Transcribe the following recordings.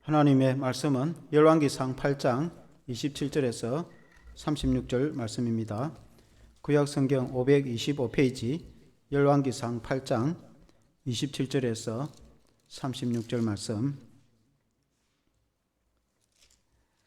하나님의 말씀은 열왕기상 8장 27절에서 36절 말씀입니다. 구약성경 525페이지 열왕기상 8장 27절에서 36절 말씀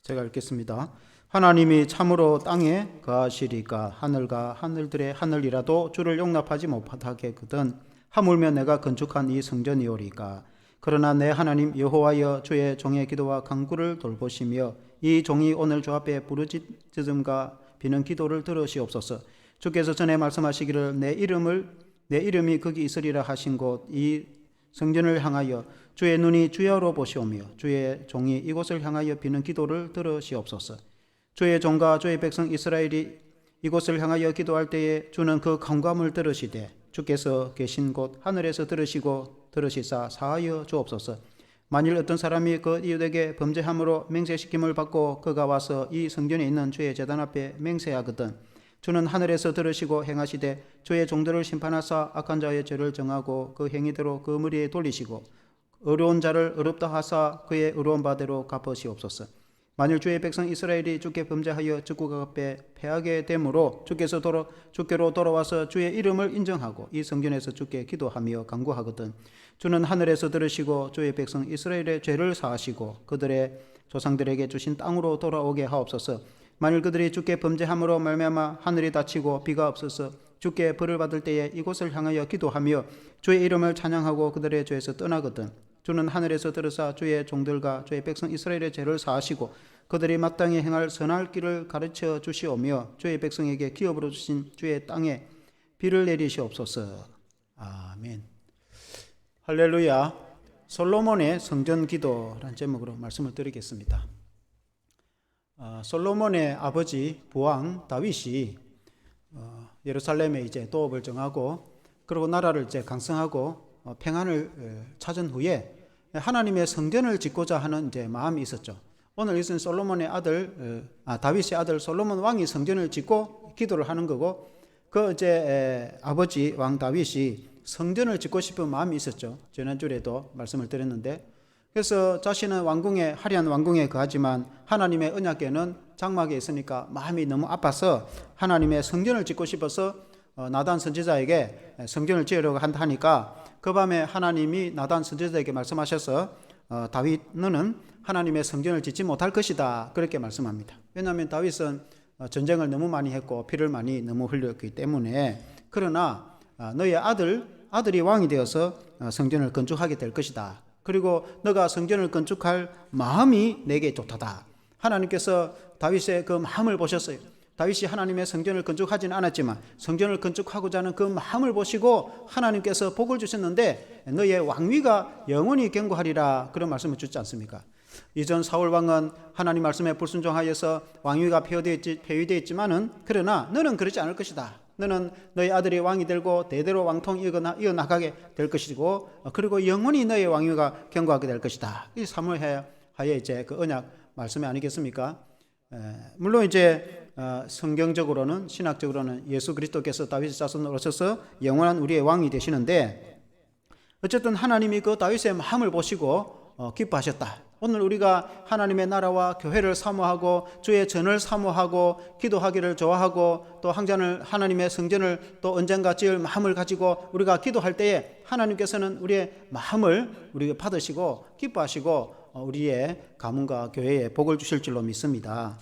제가 읽겠습니다. 하나님이 참으로 땅에 거하시리까 하늘과 하늘들의 하늘이라도 주를 용납하지 못하겠거든 하물며 내가 건축한 이 성전이오리까. 그러나 내 하나님 여호와여 주의 종의 기도와 간구를 돌보시며 이 종이 오늘 주 앞에 부르짖음과 비는 기도를 들으시옵소서. 주께서 전에 말씀하시기를 내 이름이 거기 있으리라 하신 곳 이 성전을 향하여 주의 눈이 주야로 보시오며 주의 종이 이곳을 향하여 비는 기도를 들으시옵소서. 주의 종과 주의 백성 이스라엘이 이곳을 향하여 기도할 때에 주는 그 간구함을 들으시되 주께서 계신 곳 하늘에서 들으시사 사하여 주옵소서. 만일 어떤 사람이 그 이웃에게 범죄함으로 맹세시킴을 받고 그가 와서 이 성전에 있는 주의 제단 앞에 맹세하거든 주는 하늘에서 들으시고 행하시되 주의 종들을 심판하사 악한 자의 죄를 정하고 그 행위대로 그 머리에 돌리시고 의로운 자를 의롭다 하사 그의 의로운 바대로 갚으시옵소서. 만일 주의 백성 이스라엘이 주께 범죄하여 적국 앞에 패하게 되므로 주께로 돌아와서 주의 이름을 인정하고 이 성전에서 주께 기도하며 간구하거든 주는 하늘에서 들으시고 주의 백성 이스라엘의 죄를 사하시고 그들의 조상들에게 주신 땅으로 돌아오게 하옵소서. 만일 그들이 주께 범죄함으로 말미암아 하늘이 닫히고 비가 없어서 주께 벌을 받을 때에 이곳을 향하여 기도하며 주의 이름을 찬양하고 그들의 죄에서 떠나거든 주는 하늘에서 들으사 주의 종들과 주의 백성 이스라엘의 죄를 사하시고 그들이 마땅히 행할 선할 길을 가르쳐 주시오며 주의 백성에게 기업으로 주신 주의 땅에 비를 내리시옵소서. 아멘. 할렐루야. 솔로몬의 성전 기도라는 제목으로 말씀을 드리겠습니다. 솔로몬의 아버지 부왕 다윗이 예루살렘에 이제 도읍을 정하고 그리고 나라를 이제 강성하고 평안을 찾은 후에 하나님의 성전을 짓고자 하는 이제 마음이 있었죠. 오늘 이것은 솔로몬의 아들 다윗의 아들 솔로몬 왕이 성전을 짓고 기도를 하는 거고 그 이제 아버지 왕 다윗이 성전을 짓고 싶은 마음이 있었죠. 지난주에도 말씀을 드렸는데 그래서 자신은 왕궁에 화려한 왕궁에 거하지만 하나님의 언약궤는 장막에 있으니까 마음이 너무 아파서 하나님의 성전을 짓고 싶어서 나단 선지자에게 성전을 지으려고 한다 하니까 그 밤에 하나님이 나단 선지자에게 말씀하셔서 다윗 너는 하나님의 성전을 짓지 못할 것이다 그렇게 말씀합니다. 왜냐하면 다윗은 전쟁을 너무 많이 했고 피를 많이 너무 흘렸기 때문에 그러나 너의 아들이 왕이 되어서 성전을 건축하게 될 것이다. 그리고 너가 성전을 건축할 마음이 내게 좋다다. 하나님께서 다윗의 그 마음을 보셨어요. 다윗이 하나님의 성전을 건축하지는 않았지만 성전을 건축하고자 하는 그 마음을 보시고 하나님께서 복을 주셨는데 너의 왕위가 영원히 견고하리라 그런 말씀을 주지 않습니까? 이전 사울 왕은 하나님 말씀에 불순종하여서 왕위가 폐위되어 있지만은 그러나 너는 그러지 않을 것이다. 너는 너희 아들이 왕이 되고 대대로 왕통 이어나가게 될 것이고 그리고 영원히 너의 왕위가 견고하게 될 것이다. 이 사무엘하에 이제 그 언약 말씀이 아니겠습니까? 물론 이제 성경적으로는 신학적으로는 예수 그리스도께서 다윗의 자손으로 오셔서 영원한 우리의 왕이 되시는데 어쨌든 하나님이 그 다윗의 마음을 보시고 기뻐하셨다. 오늘 우리가 하나님의 나라와 교회를 사모하고 주의 전을 사모하고 기도하기를 좋아하고 또 하나님의 성전을 또 언젠가 지을 마음을 가지고 우리가 기도할 때에 하나님께서는 우리의 마음을 우리가 받으시고 기뻐하시고 우리의 가문과 교회에 복을 주실 줄로 믿습니다.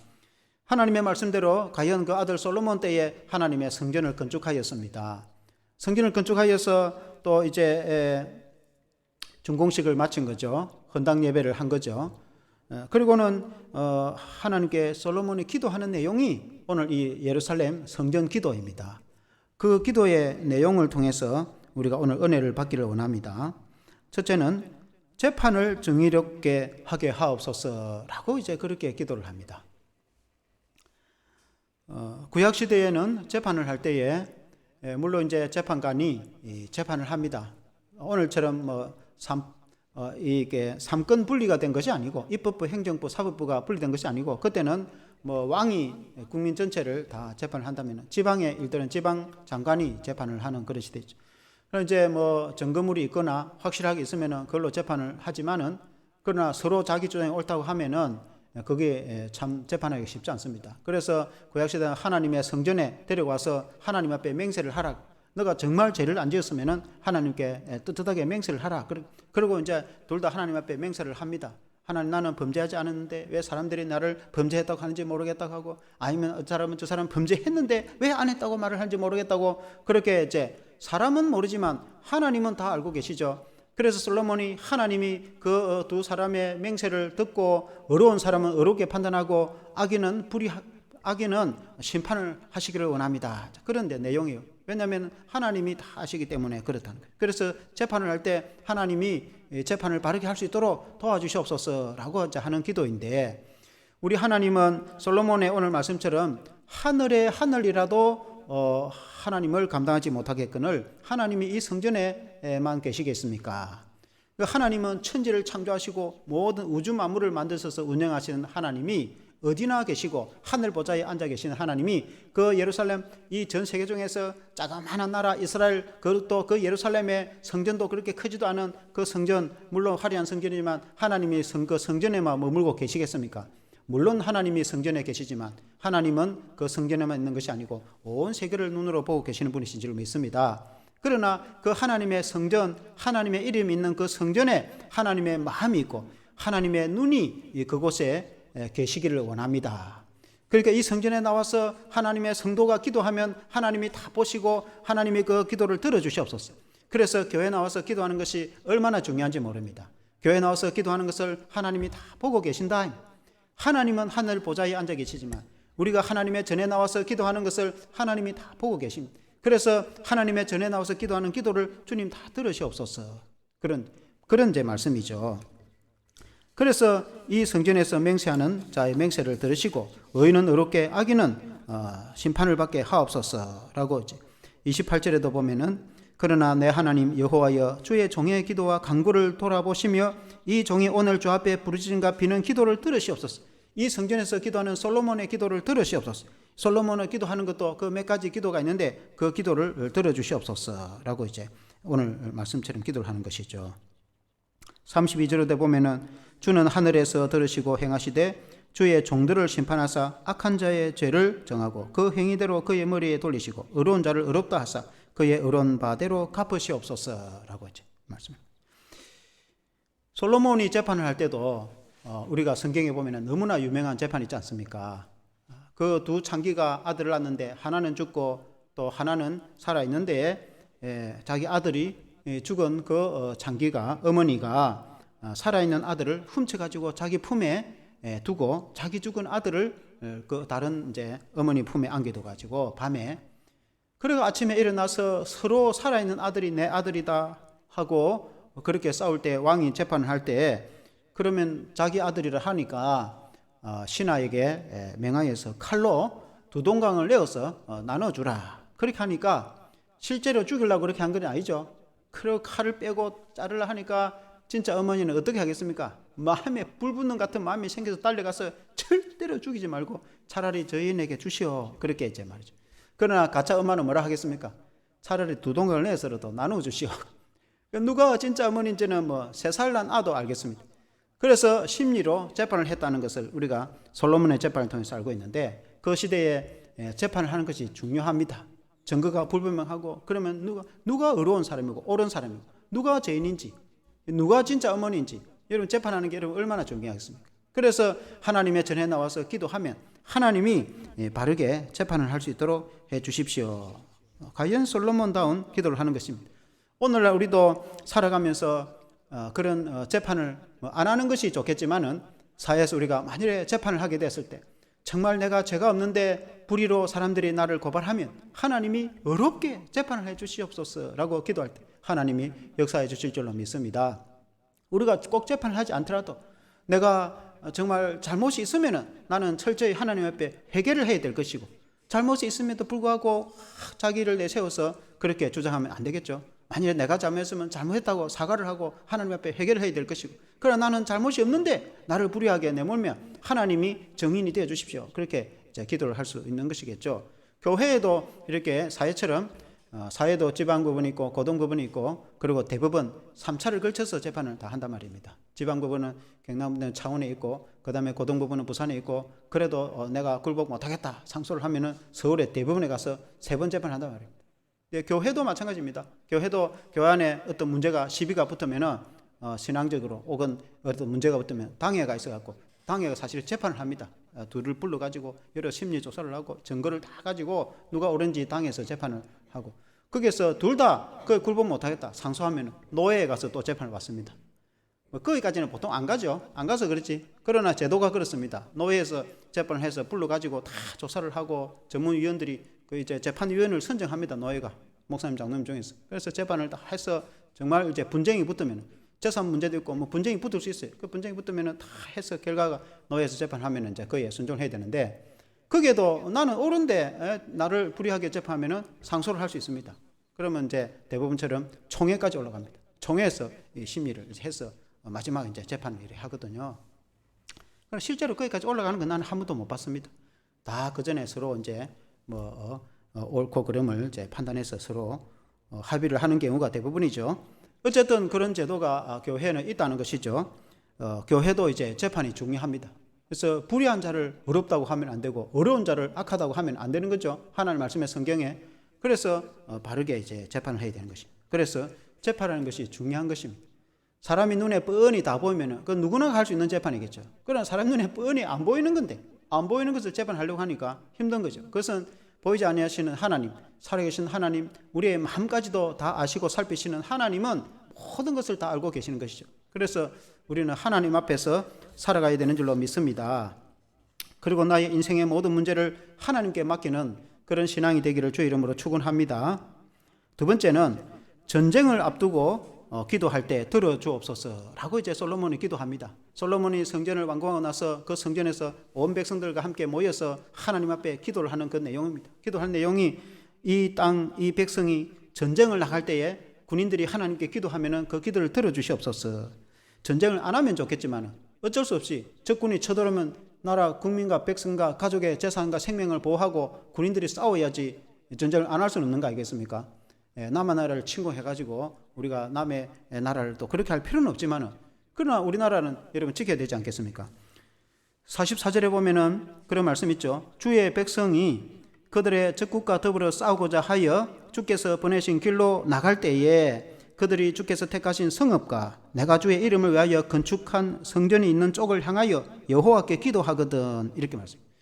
하나님의 말씀대로 가연 그 아들 솔로몬 때에 하나님의 성전을 건축하였습니다. 성전을 건축하여서 또 이제 준공식을 마친 거죠. 헌당 예배를 한 거죠. 그리고는 하나님께 솔로몬이 기도하는 내용이 오늘 이 예루살렘 성전 기도입니다. 그 기도의 내용을 통해서 우리가 오늘 은혜를 받기를 원합니다. 첫째는 재판을 정의롭게 하게 하옵소서라고 이제 그렇게 기도를 합니다. 구약 시대에는 재판을 할 때에 물론 이제 재판관이 재판을 합니다. 오늘처럼 이게 삼권 분리가 된 것이 아니고 입법부, 행정부, 사법부가 분리된 것이 아니고 그때는 왕이 국민 전체를 다 재판을 한다면 지방의 일들은 지방 장관이 재판을 하는 그런 시대죠. 그럼 이제 점거물이 있거나 확실하게 있으면은 그걸로 재판을 하지만은 그러나 서로 자기 주장이 옳다고 하면은 그게 참 재판하기 쉽지 않습니다. 그래서 구약시대는 하나님의 성전에 데려와서 하나님 앞에 맹세를 하라. 너가 정말 죄를 안 지었으면은 하나님께 떳떳하게 맹세를 하라. 그리고 이제 둘 다 하나님 앞에 맹세를 합니다. 하나님, 나는 범죄하지 않았는데 왜 사람들이 나를 범죄했다고 하는지 모르겠다고 하고, 아니면 저 사람은 범죄했는데 왜 안 했다고 말을 하는지 모르겠다고, 그렇게 이제 사람은 모르지만 하나님은 다 알고 계시죠. 그래서 솔로몬이 하나님이 그 두 사람의 맹세를 듣고 의로운 사람은 의롭게 판단하고 악인은 심판을 하시기를 원합니다. 그런데 내용이요. 왜냐하면 하나님이 다 아시기 때문에 그렇다는 거예요. 그래서 재판을 할 때 하나님이 재판을 바르게 할 수 있도록 도와주시옵소서라고 하는 기도인데, 우리 하나님은 솔로몬의 오늘 말씀처럼 하늘의 하늘이라도 하나님을 감당하지 못하겠거늘 하나님이 이 성전에만 계시겠습니까? 하나님은 천지를 창조하시고 모든 우주 만물을 만드셔서 운영하시는 하나님이 어디나 계시고 하늘 보좌에 앉아 계시는 하나님이 그 예루살렘, 이 전 세계 중에서 자그마한 나라 이스라엘, 그것도 그 예루살렘의 성전도 그렇게 크지도 않은 그 성전, 물론 화려한 성전이지만 하나님이 그 성전에만 머물고 계시겠습니까? 물론 하나님이 성전에 계시지만 하나님은 그 성전에만 있는 것이 아니고 온 세계를 눈으로 보고 계시는 분이신 줄 믿습니다. 그러나 그 하나님의 성전, 하나님의 이름이 있는 그 성전에 하나님의 마음이 있고 하나님의 눈이 그곳에 계시기를 원합니다. 그러니까 이 성전에 나와서 하나님의 성도가 기도하면 하나님이 다 보시고 하나님이 그 기도를 들어주시옵소서. 그래서 교회 나와서 기도하는 것이 얼마나 중요한지 모릅니다. 교회 나와서 기도하는 것을 하나님이 다 보고 계신다. 하나님은 하늘 보좌에 앉아 계시지만 우리가 하나님의 전에 나와서 기도하는 것을 하나님이 다 보고 계십니다. 그래서 하나님의 전에 나와서 기도하는 기도를 주님 다 들으시옵소서. 그런 제 말씀이죠. 그래서 이 성전에서 맹세하는 자의 맹세를 들으시고 의인은 의롭게 악인은 심판을 받게 하옵소서라고 28절에도 보면은 그러나 내 하나님 여호와여 주의 종의 기도와 간구를 돌아보시며 이 종이 오늘 주 앞에 부르짖음과 비는 기도를 들으시옵소서. 이 성전에서 기도하는 솔로몬의 기도를 들으시옵소서. 솔로몬의 기도하는 것도 그 몇 가지 기도가 있는데 그 기도를 들어주시옵소서라고 오늘 말씀처럼 기도를 하는 것이죠. 32절에 보면은 주는 하늘에서 들으시고 행하시되 주의 종들을 심판하사 악한 자의 죄를 정하고 그 행위대로 그의 머리에 돌리시고 의로운 자를 의롭다 하사 그의 의로운 바대로 갚으시옵소서라고 말씀합니다. 솔로몬이 재판을 할 때도 우리가 성경에 보면은 너무나 유명한 재판 있지 않습니까? 그 두 창기가 아들을 낳았는데 하나는 죽고 또 하나는 살아 있는데 자기 아들이 죽은 그 창기가, 어머니가 살아있는 아들을 훔쳐가지고 자기 품에 두고 자기 죽은 아들을 그 다른 어머니 품에 안겨둬가지고 밤에, 그리고 아침에 일어나서 서로 살아있는 아들이 내 아들이다 하고 그렇게 싸울 때, 왕이 재판을 할 때 그러면 자기 아들이라 하니까 신하에게 명하여서 칼로 두 동강을 내어서 나눠주라. 그렇게 하니까 실제로 죽이려고 그렇게 한 건 아니죠. 그리고 칼을 빼고 자르려 하니까 진짜 어머니는 어떻게 하겠습니까? 마음에 불 붙는 같은 마음이 생겨서 달려가서 절대로 죽이지 말고 차라리 저희에게 주시오. 그렇게 말이죠. 그러나 가짜 엄마는 뭐라 하겠습니까? 차라리 두 동강을 내서라도 나누어 주시오. 누가 진짜 어머니인지는 3살 난 아도 알겠습니다. 그래서 심리로 재판을 했다는 것을 우리가 솔로몬의 재판을 통해서 알고 있는데, 그 시대에 재판을 하는 것이 중요합니다. 증거가 불분명하고 그러면 누가 의로운 사람이고 옳은 사람이고 누가 죄인인지 누가 진짜 어머니인지 여러분 재판하는 게 여러분 얼마나 중요하겠습니까? 그래서 하나님의 전에 나와서 기도하면 하나님이 바르게 재판을 할 수 있도록 해 주십시오. 과연 솔로몬다운 기도를 하는 것입니다. 오늘날 우리도 살아가면서 그런 재판을 안 하는 것이 좋겠지만은 사회에서 우리가 만일에 재판을 하게 됐을 때 정말 내가 죄가 없는데 불의로 사람들이 나를 고발하면 하나님이 어렵게 재판을 해 주시옵소서라고 기도할 때 하나님이 역사해 주실 줄로 믿습니다. 우리가 꼭 재판을 하지 않더라도 내가 정말 잘못이 있으면은 나는 철저히 하나님 앞에 회개를 해야 될 것이고, 잘못이 있음에도 불구하고 자기를 내세워서 그렇게 주장하면 안 되겠죠. 만약에 내가 잘못했으면 잘못했다고 사과를 하고 하나님 앞에 회개를 해야 될 것이고, 그러나 나는 잘못이 없는데 나를 불의하게 내몰면 하나님이 정인이 되어 주십시오. 그렇게 기도를 할 수 있는 것이겠죠. 교회에도 이렇게 사회처럼 사회도 지방법원이 있고 고등법원이 있고 그리고 대법원 3차를 걸쳐서 재판을 다 한단 말입니다. 지방법원은 경남도 창원에 있고 그 다음에 고등법원은 부산에 있고 그래도 내가 굴복 못하겠다 상소를 하면은 서울의 대법원에 가서 3번 재판을 한단 말입니다. 교회도 마찬가지입니다. 교회도 교회 안에 어떤 문제가 시비가 붙으면은 신앙적으로 혹은 어떤 문제가 붙으면 당회가 있어갖고 당회가 사실 재판을 합니다. 둘을 불러가지고 여러 심리 조사를 하고 증거를 다 가지고 누가 옳은지 당에서 재판을 하고 거기에서 둘 다 그 굴복 못하겠다 상소하면 노예에 가서 또 재판을 받습니다. 거기까지는 보통 안 가죠. 안 가서 그렇지. 그러나 제도가 그렇습니다. 노예에서 재판을 해서 불러가지고 다 조사를 하고 전문위원들이 그 이제 재판위원을 선정합니다. 노예가 목사님 장로님 중에서. 그래서 재판을 다 해서 정말 이제 분쟁이 붙으면 재산 문제도 있고 뭐 분쟁이 붙을 수 있어요. 그 분쟁이 붙으면은 다 해서 결과가 노예에서 재판하면은 이제 그에 순종을 해야 되는데 거기에도 나는 옳은데 나를 불이하게 재판하면은 상소를 할 수 있습니다. 그러면 이제 대부분처럼 총회까지 올라갑니다. 총회에서 이 심리를 해서 마지막에 이제 재판을 이렇게 하거든요. 그럼 실제로 거기까지 올라가는 건 나는 한 번도 못 봤습니다. 다 그 전에 서로 이제 옳고 그름을 이제 판단해서 서로 합의를 하는 경우가 대부분이죠. 어쨌든 그런 제도가 교회는 있다는 것이죠. 교회도 이제 재판이 중요합니다. 그래서 불의한 자를 어렵다고 하면 안 되고 어려운 자를 악하다고 하면 안 되는 거죠. 하나님 말씀의 성경에. 그래서 바르게 이제 재판을 해야 되는 것입니다. 그래서 재판하는 것이 중요한 것입니다. 사람이 눈에 뻔히 다 보이면 그 누구나 할 수 있는 재판이겠죠. 그러나 사람 눈에 뻔히 안 보이는 건데 안 보이는 것을 재판하려고 하니까 힘든 거죠. 그것은 보이지 아니하시는 하나님, 살아계신 하나님, 우리의 마음까지도 다 아시고 살피시는 하나님은 모든 것을 다 알고 계시는 것이죠. 그래서 우리는 하나님 앞에서 살아가야 되는 줄로 믿습니다. 그리고 나의 인생의 모든 문제를 하나님께 맡기는 그런 신앙이 되기를 주의 이름으로 축원합니다. 두 번째는 전쟁을 앞두고 기도할 때 들어주옵소서라고 이제 솔로몬이 기도합니다. 솔로몬이 성전을 완공하고 나서 그 성전에서 온 백성들과 함께 모여서 하나님 앞에 기도를 하는 그 내용입니다. 기도할 내용이 이 땅, 이 백성이 전쟁을 나갈 때에 군인들이 하나님께 기도하면은 그 기도를 들어주시옵소서. 전쟁을 안 하면 좋겠지만 어쩔 수 없이 적군이 쳐들어오면 나라 국민과 백성과 가족의 재산과 생명을 보호하고 군인들이 싸워야지 전쟁을 안 할 수는 없는 거 아니겠습니까? 남의 나라를 침공해가지고 우리가 남의 나라를 또 그렇게 할 필요는 없지만은 그러나 우리나라는 여러분 지켜야 되지 않겠습니까? 44절에 보면은 그런 말씀 있죠. 주의 백성이 그들의 적국과 더불어 싸우고자 하여 주께서 보내신 길로 나갈 때에 그들이 주께서 택하신 성읍과 내가 주의 이름을 위하여 건축한 성전이 있는 쪽을 향하여 여호와께 기도하거든 이렇게 말씀합니다.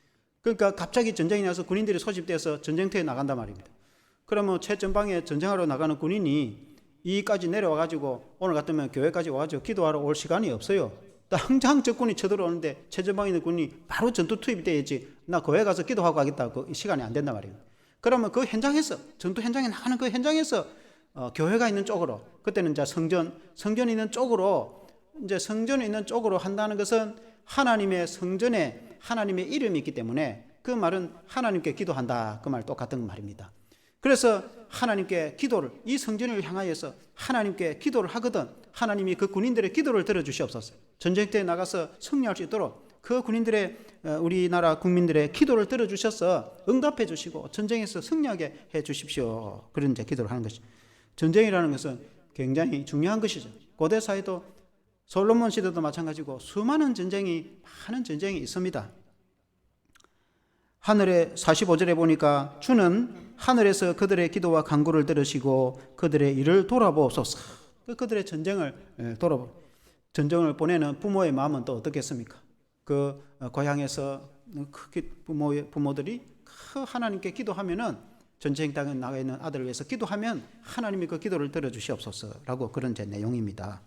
그러니까 갑자기 전쟁이 나서 군인들이 소집돼서 전쟁터에 나간단 말입니다. 그러면 최전방에 전쟁하러 나가는 군인이 이까지 내려와가지고 오늘 같으면 교회까지 와가지고 기도하러 올 시간이 없어요. 당장 적군이 쳐들어오는데 최전방에 있는 군인이 바로 전투 투입이 돼야지 나 교회 가서 기도하고 가겠다 그 시간이 안 된단 말이에요. 그러면 그 현장에서 전투 현장에 나가는 그 현장에서 교회가 있는 쪽으로 그때는 이제 성전이 있는 쪽으로 이제 성전이 있는 쪽으로 한다는 것은 하나님의 성전에 하나님의 이름이 있기 때문에 그 말은 하나님께 기도한다 그 말 똑같은 말입니다. 그래서 하나님께 기도를 이 성전을 향하여서 하나님께 기도를 하거든 하나님이 그 군인들의 기도를 들어주시옵소서. 전쟁터에 나가서 승리할 수 있도록 그 군인들의 우리나라 국민들의 기도를 들어주셔서 응답해 주시고 전쟁에서 승리하게 해 주십시오. 그런 이제 기도를 하는 것이죠. 전쟁이라는 것은 굉장히 중요한 것이죠. 고대 사회도 솔로몬 시대도 마찬가지고 수많은 전쟁이 많은 전쟁이 있습니다. 하늘의 45절에 보니까 주는 하늘에서 그들의 기도와 간구를 들으시고 그들의 일을 돌아보옵소서. 그들의 전쟁을 전쟁을 보내는 부모의 마음은 또 어떻겠습니까? 그 고향에서 부모들이 하나님께 기도하면은 전쟁장에 나가 있는 아들을 위해서 기도하면 하나님이 그 기도를 들어주시옵소서라고 그런 제 내용입니다.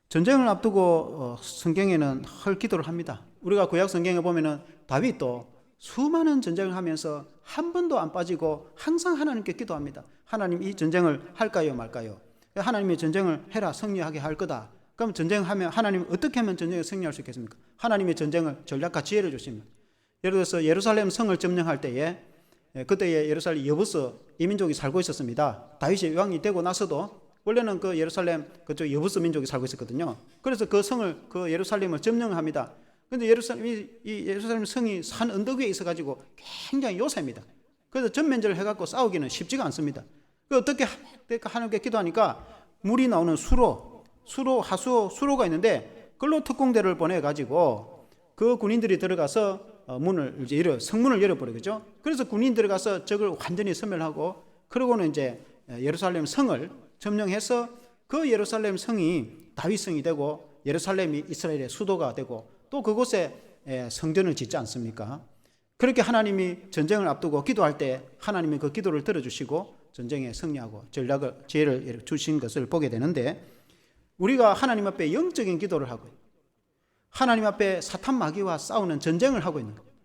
전쟁을 앞두고 성경에는 헐 기도를 합니다. 우리가 구약 성경에 보면은 다윗도 수많은 전쟁을 하면서 한 번도 안 빠지고 항상 하나님께 기도합니다. 하나님 이 전쟁을 할까요 말까요? 하나님이 전쟁을 해라 승리하게 할 거다. 그럼 전쟁하면 하나님 어떻게 하면 전쟁에 승리할 수 있겠습니까? 하나님의 전쟁을 전략과 지혜를 주십니다. 예를 들어서 예루살렘 성을 점령할 때에 그때의 예루살렘 여부스 이민족이 살고 있었습니다. 다윗이 왕이 되고 나서도 원래는 그 예루살렘 그쪽 여부스 민족이 살고 있었거든요. 그래서 그 성을 그 예루살렘을 점령합니다. 그런데 예루살렘 성이 산 언덕 위에 있어가지고 굉장히 요새입니다. 그래서 전면전을 해갖고 싸우기는 쉽지가 않습니다. 어떻게 하나님께 기도하니까 물이 나오는 수로, 하수호, 수로가 있는데 그걸로 특공대를 보내가지고 그 군인들이 들어가서 문을 이제 성문을 열어버리겠죠. 그래서 군인 들어가서 적을 완전히 섬멸하고 그러고는 이제 예루살렘 성을 점령해서 그 예루살렘 성이 다윗성이 되고 예루살렘이 이스라엘의 수도가 되고 또 그곳에 성전을 짓지 않습니까? 그렇게 하나님이 전쟁을 앞두고 기도할 때 하나님이 그 기도를 들어주시고 전쟁에 승리하고 지혜를 주신 것을 보게 되는데, 우리가 하나님 앞에 영적인 기도를 하고 하나님 앞에 사탄 마귀와 싸우는 전쟁을 하고 있는 겁니다.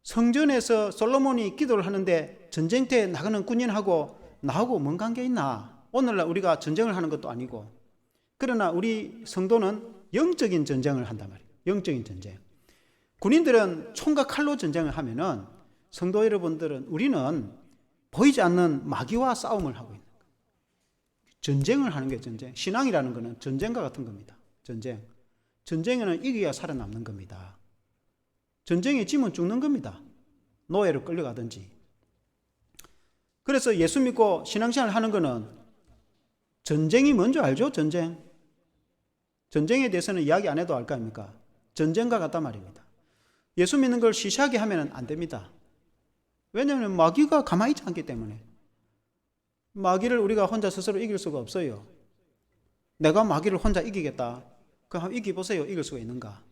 성전에서 솔로몬이 기도를 하는데 전쟁터에 나가는 군인하고 나하고 뭔 관계 있나? 오늘날 우리가 전쟁을 하는 것도 아니고. 그러나 우리 성도는 영적인 전쟁을 한단 말이에요. 영적인 전쟁. 군인들은 총과 칼로 전쟁을 하면은 성도 여러분들은, 우리는 보이지 않는 마귀와 싸움을 하고 있는 거예요. 전쟁을 하는 게 전쟁. 신앙이라는 것은 전쟁과 같은 겁니다. 전쟁. 전쟁에는 이겨야 살아남는 겁니다. 전쟁에 지면 죽는 겁니다. 노예로 끌려가든지. 그래서 예수 믿고 신앙생활 하는 거는 전쟁이 뭔지 알죠? 전쟁. 전쟁에 대해서는 이야기 안 해도 알 거 아닙니까? 전쟁과 같단 말입니다. 예수 믿는 걸 시시하게 하면 안 됩니다. 왜냐하면 마귀가 가만히 있지 않기 때문에. 마귀를 우리가 혼자 스스로 이길 수가 없어요. 내가 마귀를 혼자 이기겠다. 그럼 한번 이겨보세요. 이길 수가 있는가?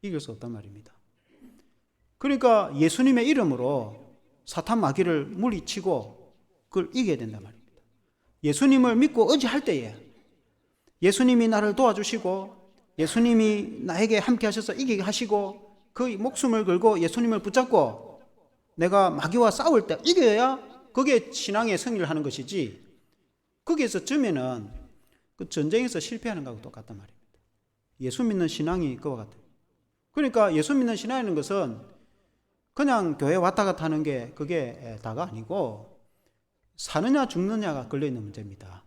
이길 수 없단 말입니다. 그러니까 예수님의 이름으로 사탄 마귀를 물리치고 그걸 이겨야 된단 말입니다. 예수님을 믿고 의지할 때에 예수님이 나를 도와주시고 예수님이 나에게 함께 하셔서 이기게 하시고 그 목숨을 걸고 예수님을 붙잡고 내가 마귀와 싸울 때 이겨야 그게 신앙의 승리를 하는 것이지, 거기에서 쩌면은 그 전쟁에서 실패하는 거하고 똑같단 말입니다. 예수 믿는 신앙이 그와 같아요. 그러니까 예수 믿는 신앙이라는 것은 그냥 교회 왔다 갔다 하는 게 그게 다가 아니고 사느냐 죽느냐가 걸려있는 문제입니다.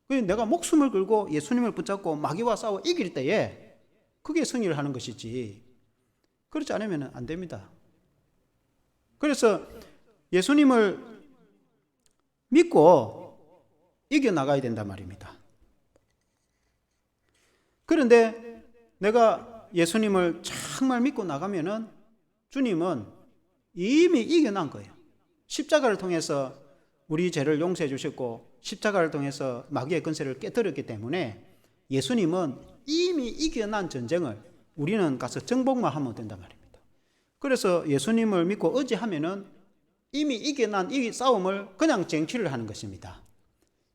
내가 목숨을 걸고 예수님을 붙잡고 마귀와 싸워 이길 때에 그게 승리를 하는 것이지, 그렇지 않으면 안 됩니다. 그래서 예수님을 믿고 이겨나가야 된단 말입니다. 그런데 내가 예수님을 정말 믿고 나가면은 주님은 이미 이겨난 거예요. 십자가를 통해서 우리 죄를 용서해 주셨고 십자가를 통해서 마귀의 권세를 깨뜨렸기 때문에 예수님은 이미 이겨난 전쟁을 우리는 가서 정복만 하면 된단 말입니다. 그래서 예수님을 믿고 의지하면은 이미 이겨난 이 싸움을 그냥 쟁취를 하는 것입니다.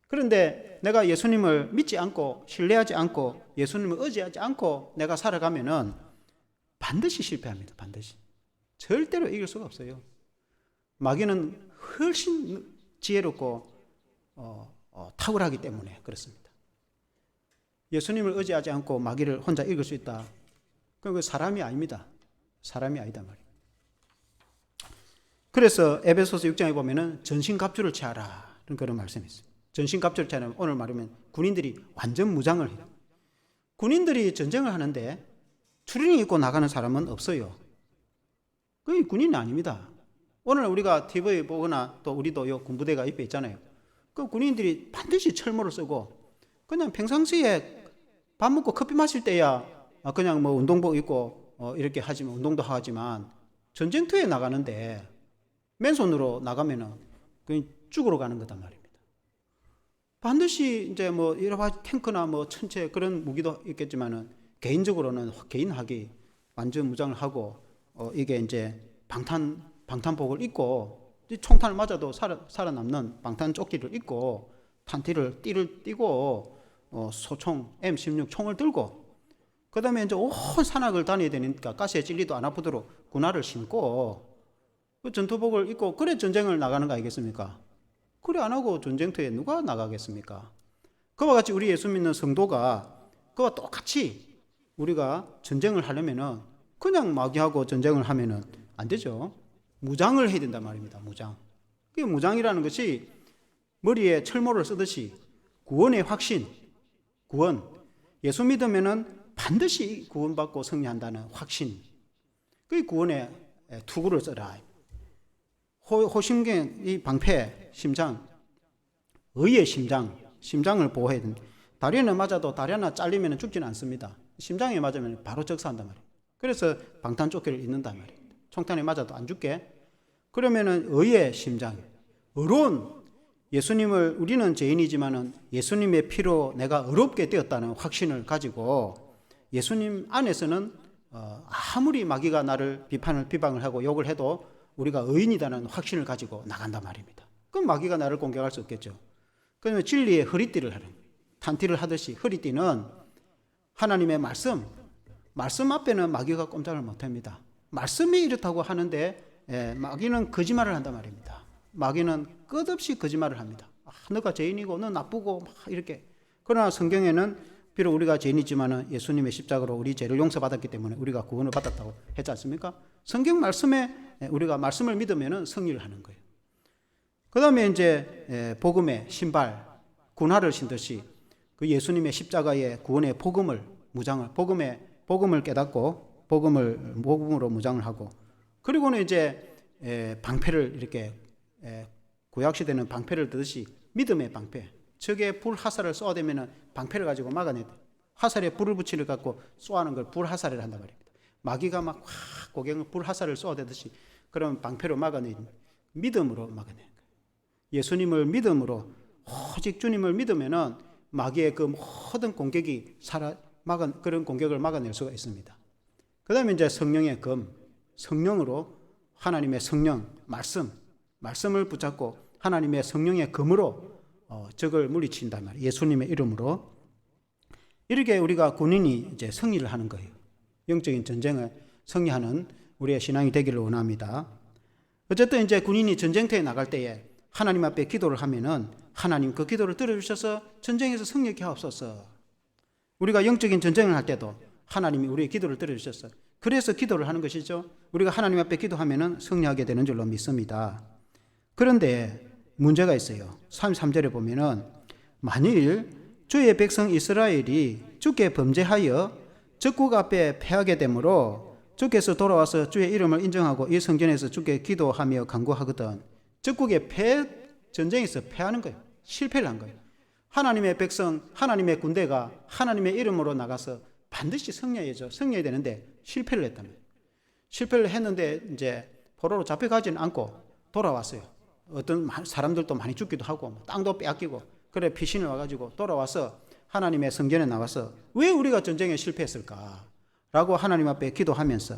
그런데 내가 예수님을 믿지 않고 신뢰하지 않고 예수님을 의지하지 않고 내가 살아가면은 반드시 실패합니다. 반드시. 절대로 이길 수가 없어요. 마귀는 훨씬 지혜롭고 탁월하기 때문에 그렇습니다. 예수님을 의지하지 않고 마귀를 혼자 이길 수 있다. 그건 사람이 아닙니다. 사람이 아니다 말이에요. 그래서 에베소서 6장에 보면은 전신갑주를 취하라 그런 말씀이 있어요. 전신갑주를 취하면 오늘 말하면 군인들이 완전 무장을 해요. 군인들이 전쟁을 하는데 추리닝 입고 나가는 사람은 없어요. 그게 군인이 아닙니다. 오늘 우리가 TV 보거나 또 우리도 요 군부대가 옆에 있잖아요. 그 군인들이 반드시 철모를 쓰고 그냥 평상시에 밥 먹고 커피 마실 때야 그냥 뭐 운동복 입고 이렇게 하지만 운동도 하지만 전쟁터에 나가는데 맨손으로 나가면은 그냥 죽으러 가는 거단 말입니다. 반드시 이제 뭐 여러 가지 탱크나 뭐 천체 그런 무기도 있겠지만은 개인적으로는 개인하기 완전 무장을 하고 이게 이제 방탄복을 입고 총탄을 맞아도 살아남는 방탄조끼를 입고 띠를 띠고 소총 M16 총을 들고 그 다음에 이제 온 산악을 다녀야 되니까 가스에 찔리도 안 아프도록 군화를 신고 그 전투복을 입고 그래 전쟁을 나가는 거 아니겠습니까? 그래 안 하고 전쟁터에 누가 나가겠습니까? 그와 같이 우리 예수 믿는 성도가 그와 똑같이 우리가 전쟁을 하려면은 그냥 마귀하고 전쟁을 하면은 안 되죠. 무장을 해야 된단 말입니다. 무장. 그 무장이라는 것이 머리에 철모를 쓰듯이 구원의 확신, 구원. 예수 믿으면은 반드시 구원받고 승리한다는 확신. 그 구원의 투구를 써라. 호심경, 이 방패, 심장, 의의 심장을 보호해야 된다. 다리는 맞아도 다리 하나 잘리면 죽지는 않습니다. 심장에 맞으면 바로 적사한단 말이에요. 그래서 방탄조끼를 입는단 말이에요. 총탄에 맞아도 안 죽게. 그러면은 의의 심장, 의로운 예수님을, 우리는 죄인이지만은 예수님의 피로 내가 의롭게 되었다는 확신을 가지고 예수님 안에서는 아무리 마귀가 나를 비방을 하고 욕을 해도 우리가 의인이라는 확신을 가지고 나간단 말입니다. 그럼 마귀가 나를 공격할 수 없겠죠. 그러면 진리의 허리띠를 하는, 탄티를 하듯이 허리띠는 하나님의 말씀 앞에는 마귀가 꼼짝을 못합니다. 말씀이 이렇다고 하는데 마귀는 거짓말을 한단 말입니다. 마귀는 끝없이 거짓말을 합니다. 너가 죄인이고 너 나쁘고 막 이렇게. 그러나 성경에는 비록 우리가 죄인이지만 예수님의 십자가로 우리 죄를 용서받았기 때문에 우리가 구원을 받았다고 했지 않습니까? 성경 말씀에 우리가 말씀을 믿으면 승리를 하는 거예요. 그 다음에 이제 복음의 신발, 군화를 신듯이 그 예수님의 십자가의 구원의 복음을 무장을, 복음을 깨닫고 복음으로 무장을 하고, 그리고는 이제 방패를 이렇게 구약시대는 방패를 드듯이 믿음의 방패, 적의 불 화살을 쏘아대면 방패를 가지고 막아내다. 화살에 불을 붙이를 갖고 쏘아하는 걸 불 화살을 한단 말입니다. 마귀가 막 고갱을 불 화살을 쏘아대듯이 그런 방패로 막아내는, 믿음으로 막아내는 거예요. 예수님을 믿음으로, 오직 주님을 믿으면은 마귀의 그 모든 공격이 그런 공격을 막아낼 수가 있습니다. 그 다음에 이제 성령의 검, 성령으로 하나님의 성령, 말씀을 붙잡고 하나님의 성령의 검으로 적을 물리친단 말이에요. 예수님의 이름으로. 이렇게 우리가 군인이 이제 승리를 하는 거예요. 영적인 전쟁을 승리하는 우리의 신앙이 되기를 원합니다. 어쨌든 이제 군인이 전쟁터에 나갈 때에 하나님 앞에 기도를 하면은 하나님 그 기도를 들어주셔서 전쟁에서 승리케 하옵소서. 우리가 영적인 전쟁을 할 때도 하나님이 우리의 기도를 들어주셨어요. 그래서 기도를 하는 것이죠. 우리가 하나님 앞에 기도하면은 승리하게 되는 줄로 믿습니다. 그런데 문제가 있어요. 33절에 보면은 만일 주의 백성 이스라엘이 주께 범죄하여 적국 앞에 패하게 되므로 주께서 돌아와서 주의 이름을 인정하고 이 성전에서 주께 기도하며 간구하거든. 적국의 전쟁에서 패하는 거예요. 실패를 한 거예요. 하나님의 백성, 하나님의 군대가 하나님의 이름으로 나가서 반드시 승리해야죠. 승리해야 되는데 실패를 했다는 거예요. 실패를 했는데 이제 포로로 잡혀가지는 않고 돌아왔어요. 어떤 사람들도 많이 죽기도 하고 땅도 빼앗기고, 그래 피신을 와가지고 돌아와서 하나님의 성전에 나와서 왜 우리가 전쟁에 실패했을까? 라고 하나님 앞에 기도하면서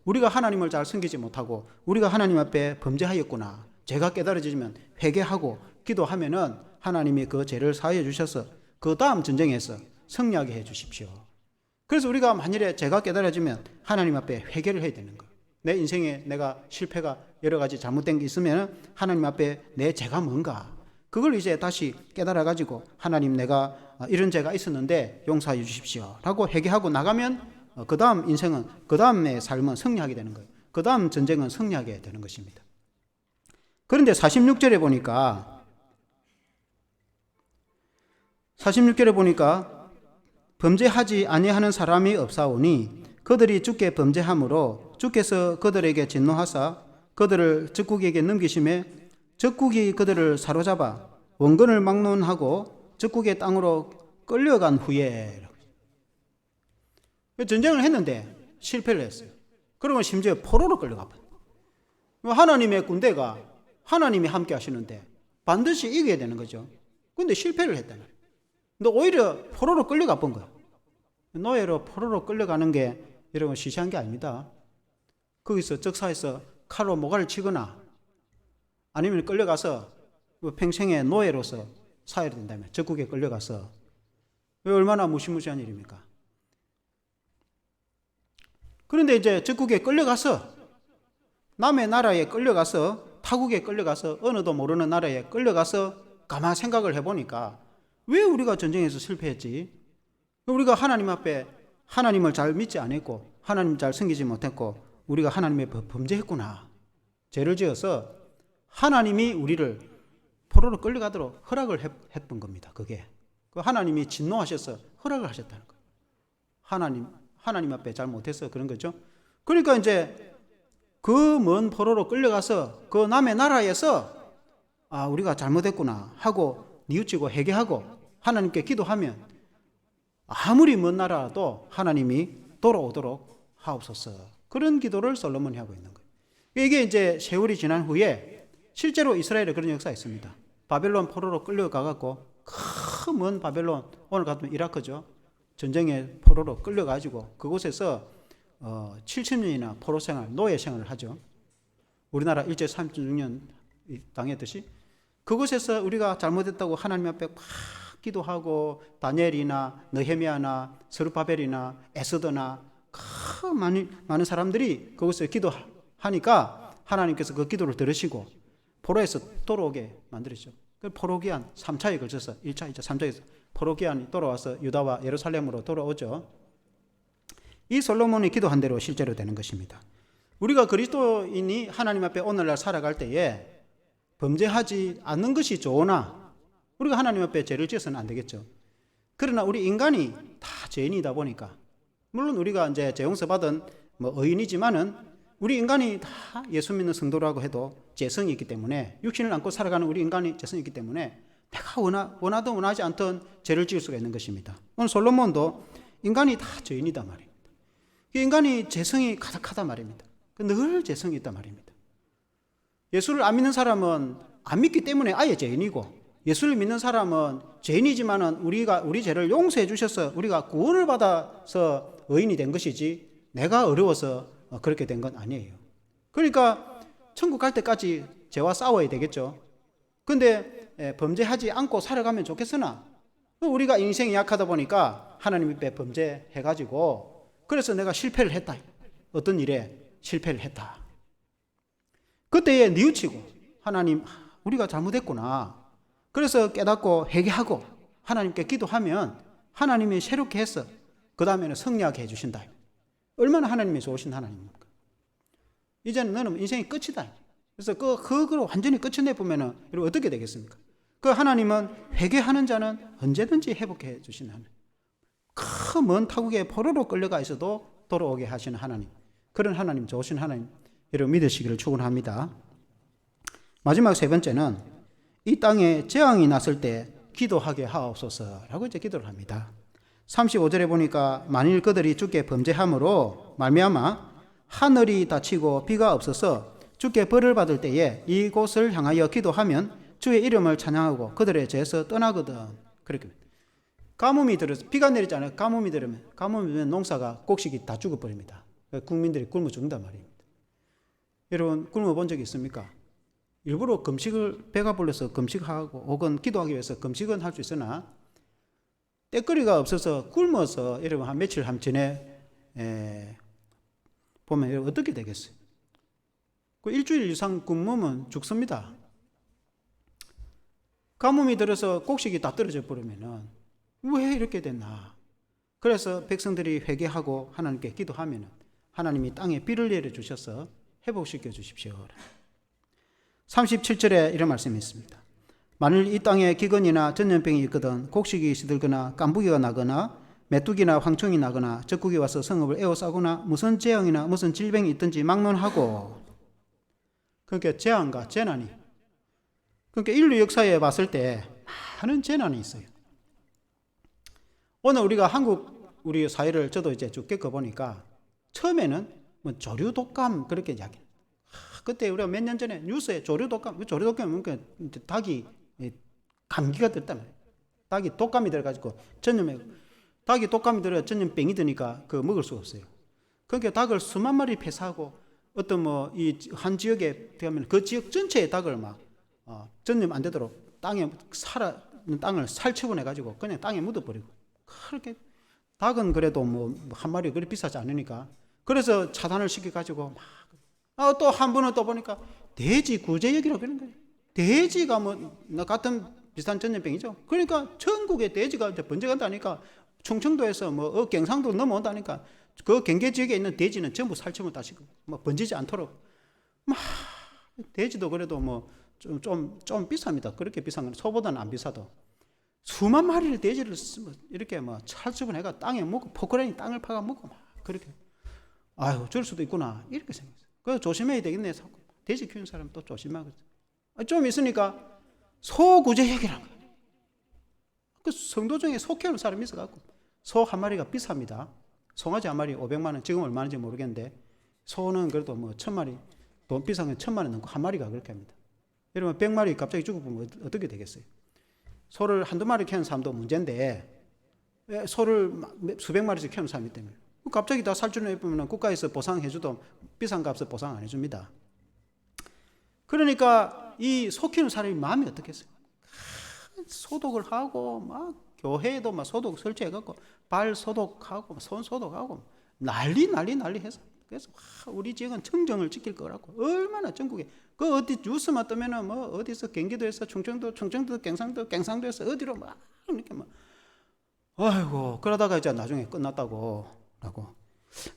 우리가 하나님을 잘 섬기지 못하고 우리가 하나님 앞에 범죄하였구나, 죄가 깨달아지면 회개하고 기도하면은 하나님이 그 죄를 사하여 주셔서 그 다음 전쟁에서 승리하게 해 주십시오. 그래서 우리가 만일에 죄가 깨달아지면 하나님 앞에 회개를 해야 되는 거예요. 내 인생에 내가 실패가 여러 가지 잘못된 게 있으면 하나님 앞에 내 죄가 뭔가, 그걸 이제 다시 깨달아 가지고 하나님 내가 이런 죄가 있었는데 용서해 주십시오 라고 회개하고 나가면 그 다음 인생은, 그 다음의 삶은 승리하게 되는 거예요. 그 다음 전쟁은 승리하게 되는 것입니다. 그런데 46절에 보니까 범죄하지 아니하는 사람이 없사오니 그들이 주께 범죄함으로 주께서 그들에게 진노하사 그들을 적국에게 넘기심에 적국이 그들을 사로잡아 원근을 막론하고 적국의 땅으로 끌려간 후에, 전쟁을 했는데 실패를 했어요. 그러면 심지어 포로로 끌려가 버려요. 하나님의 군대가 하나님이 함께 하시는데 반드시 이겨야 되는 거죠. 근데 실패를 했다는 거예요. 근데 오히려 포로로 끌려가 본 거예요. 노예로 포로로 끌려가는 게 이런 건 시시한 게 아닙니다. 거기서 적사에서 칼로 모가를 치거나 아니면 끌려가서 평생의 노예로서 살아야 된다면 적국에 끌려가서, 얼마나 무시무시한 일입니까? 그런데 이제 적국에 끌려가서 남의 나라에 끌려가서 타국에 끌려가서 어느도 모르는 나라에 끌려가서 가만 생각을 해보니까 왜 우리가 전쟁에서 실패했지? 우리가 하나님 앞에 하나님을 잘 믿지 않았고 하나님 잘 섬기지 못했고 우리가 하나님의 범죄했구나. 죄를 지어서 하나님이 우리를 포로로 끌려가도록 허락을 했던 겁니다. 그게 하나님이 진노하셔서 허락을 하셨다는 거예요. 하나님 앞에 잘 못해서 그런 거죠. 그러니까 이제 그 먼 포로로 끌려가서 그 남의 나라에서 우리가 잘못했구나 하고 뉘우치고 회개하고 하나님께 기도하면 아무리 먼 나라라도 하나님이 돌아오도록 하옵소서. 그런 기도를 솔로몬이 하고 있는 거예요. 이게 이제 세월이 지난 후에 실제로 이스라엘에 그런 역사가 있습니다. 바벨론 포로로 끌려가갖고 큰 먼 바벨론, 오늘 같으면 이라크죠. 전쟁의 포로로 끌려가지고 그곳에서 70년이나 포로 생활, 노예 생활을 하죠. 우리나라 일제 36년 당했듯이 그곳에서 우리가 잘못했다고 하나님 앞에 막 기도하고 다니엘이나 느헤미야나 스룹바벨이나 에스더나 많은 사람들이 거기서 기도하니까 하나님께서 그 기도를 들으시고 포로에서 돌아오게 만들었죠. 그 포로기한 3차에 걸쳐서 1차, 2차, 3차에서 포로기한이 돌아와서 유다와 예루살렘으로 돌아오죠. 이 솔로몬이 기도한 대로 실제로 되는 것입니다. 우리가 그리스도인이 하나님 앞에 오늘날 살아갈 때에 범죄하지 않는 것이 좋으나 우리가 하나님 앞에 죄를 지어서는 안 되겠죠. 그러나 우리 인간이 다 죄인이다 보니까 물론 우리가 이제 죄 용서 받은 의인이지만은 우리 인간이 다 예수 믿는 성도라고 해도 죄성이 있기 때문에 육신을 안고 살아가는 우리 인간이 죄성이 있기 때문에 내가 원하든 원하지 않든 죄를 지을 수가 있는 것입니다. 오늘 솔로몬도 인간이 다 죄인이다 말입니다. 인간이 죄성이 가득하다 말입니다. 늘 죄성이 있단 말입니다. 예수를 안 믿는 사람은 안 믿기 때문에 아예 죄인이고 예수를 믿는 사람은 죄인이지만은 우리 죄를 용서해 주셔서 우리가 구원을 받아서 의인이 된 것이지 내가 어려워서 그렇게 된 건 아니에요. 그러니까 천국 갈 때까지 죄와 싸워야 되겠죠. 근데 범죄하지 않고 살아가면 좋겠으나 우리가 인생이 약하다 보니까 하나님 앞에 범죄해가지고 그래서 내가 실패를 했다. 어떤 일에 실패를 했다. 그때에 뉘우치고 하나님 우리가 잘못했구나. 그래서 깨닫고 회개하고 하나님께 기도하면 하나님이 새롭게 해서 그 다음에는 승리하게 해주신다. 얼마나 하나님이 좋으신 하나님입니까? 이제는 너는 인생이 끝이다. 그래서 그걸 완전히 끝을 보면은 여러분 어떻게 되겠습니까? 그 하나님은 회개하는 자는 언제든지 회복해 주시는 하나님. 큰 먼 타국에 포로로 끌려가 있어도 돌아오게 하시는 하나님. 그런 하나님, 좋으신 하나님. 여러분 믿으시기를 축원합니다. 마지막 세 번째는 이 땅에 재앙이 났을 때 기도하게 하옵소서라고 이제 기도를 합니다. 35절에 보니까 만일 그들이 주께 범죄함으로 말미암아 하늘이 닫히고 비가 없어서 주께 벌을 받을 때에 이곳을 향하여 기도하면 주의 이름을 찬양하고 그들의 죄에서 떠나거든. 그렇게 가뭄이 들어서 비가 내리잖아요. 가뭄이 들면 농사가 곡식이 다 죽어버립니다. 국민들이 굶어 죽는단 말입니다. 여러분 굶어 본 적이 있습니까? 일부러 금식을 배가 불러서 금식하고 혹은 기도하기 위해서 금식은 할 수 있으나 때거리가 없어서 굶어서 여러분 한 며칠 전에 보면 어떻게 되겠어요? 그 일주일 이상 굶으면 죽습니다. 가뭄이 들어서 곡식이 다 떨어져 버리면은 왜 이렇게 됐나? 그래서 백성들이 회개하고 하나님께 기도하면은 하나님이 땅에 비를 내려 주셔서 회복시켜 주십시오. 37절에 이런 말씀이 있습니다. 만일 이 땅에 기근이나 전염병이 있거든 곡식이 시들거나 깐부기가 나거나 메뚜기나 황충이 나거나 적국이 와서 성읍을 에워싸거나 무슨 재앙이나 무슨 질병이 있든지 막론하고 그러니까 재앙과 재난이 그러니까 인류 역사에 봤을 때 많은 재난이 있어요. 오늘 우리가 한국 우리 사회를 저도 이제 쭉 겪어보니까 처음에는 뭐 조류 독감 그렇게 이야기. 그때 우리가 몇 년 전에 뉴스에 조류 독감이 뭔가 닭이 감기가 들단 말이에요. 닭이 독감이 들어가지고 닭이 독감이 들어 전염병이 드니까 그 먹을 수가 없어요. 그러니까 닭을 수만 마리 폐사하고 어떤 이 한 지역에 되면 그 지역 전체의 닭을 막 전염 안 되도록 땅을 살처분해 가지고 그냥 땅에 묻어버리고 그렇게 닭은 그래도 한 마리 그리 비싸지 않으니까 그래서 차단을 시켜 가지고 막 또 한 번은 또 보니까 돼지 구제역이라고 그러는 거예요. 돼지가 같은 비슷한 전염병이죠. 그러니까 전국에 돼지가 이제 번져간다니까 충청도에서 경상도 넘어온다니까 그 경계 지역에 있는 돼지는 전부 살처분 다시고 번지지 않도록 돼지도 그래도 좀 비쌉니다. 그렇게 비싼 건 소보다는 안 비싸도 수만 마리를 돼지를 이렇게 살처분해가 땅에 묻고 포크레인이 땅을 파가 묻고 그렇게 아유 저럴 수도 있구나 이렇게 생겼어요. 그래서 조심해야 되겠네. 돼지 키우는 사람 또 조심하고 좀 있으니까 소구제역이라는 거예요. 그 성도 중에 소 키우는 사람이 있어갖고 소 한 마리가 비쌉니다. 송아지 한 마리 500만 원, 지금 얼마인지 모르겠는데 소는 그래도 뭐 1000마리, 돈 비싼 건 1000만 원 넘고 한 마리가 그렇게 합니다. 여러분 100마리 갑자기 죽어보면 어떻게 되겠어요? 소를 한두 마리 키우는 사람도 문제인데 왜 소를 수백 마리씩 키우는 사람이 때문에 갑자기 다 살주는 해보면 국가에서 보상해줘도 비싼 값을 보상 안 해줍니다. 그러니까 이 소 키우는 사람이 마음이 어떻겠어요? 소독을 하고 막 교회에도 막 소독 설치해갖고 발 소독하고 손 소독하고 난리 해서 그래서 우리 지역은 청정을 지킬 거라고 얼마나 전국에 그 어디 뉴스만 뜨면은 뭐 어디서 경기도에서 충청도 경상도에서 어디로 막 이렇게 막 아이고 그러다가 이제 나중에 끝났다고 라고